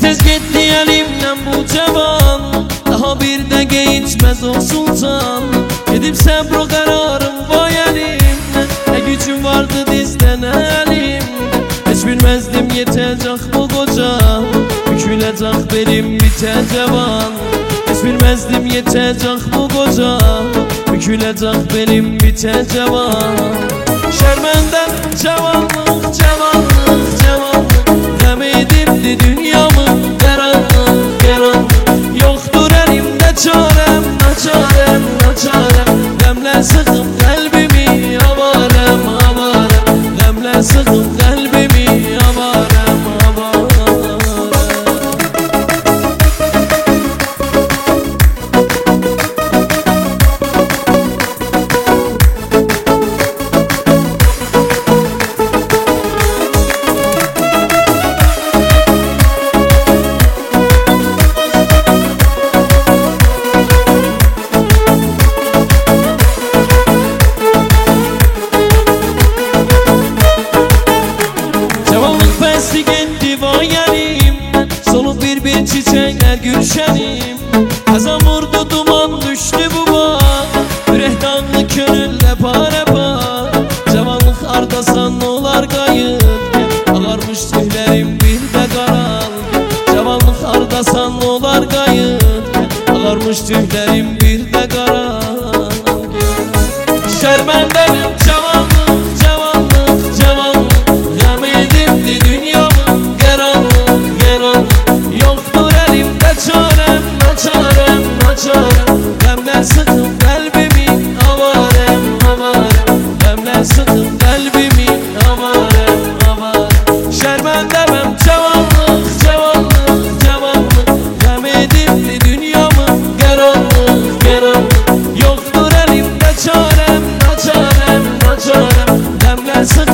Tez gitti elimden bu cavan, daha bir de geçmez o sultan. Gidip sabro kararım vay elimde, ne gücüm vardı dizden elimde. Hiç bilmezdim yetecek bu koca, bükülecek belim biter cavan. Hiç bilmezdim yetecek bu koca, bükülecek belim biter cavan. Şermenden cavanlık, cavanlık, cavanlık, hem edipti dünyamı karanlık, karanlık. Yoktur elimde çarem, naçarem, naçarem. Demle sıkım kalbimi avarem, avarem. Demle sıkım kalbimi avarem, avarem. Solup bir çiçekler gülşenim. Kazan vurdu duman düştü bu bağ, yürek dağlı gönülle pare par. Cavanlık ardasan olar kayıp, ağarmış tüylerim bir de karal. Cavanlık ardasan olar kayıp, ağarmış tüylerim bir de karal. Şermendenim cavanlık, cavanlık, cavanlık. Gam edipti dünyamın karanlık, karanlık. Yoktur elimde çarem, naçarem, naçarem. Demler sıkım kalbimi avarem, avarem. Demler sıkım kalbimi avarem, avarem. Şerben demem cavanlık, cavanlık, cavanlık. Gam edipti dünyamın karanlık, karanlık. Yoktur elimde çarem, naçarem, naçarem. Demler sıkım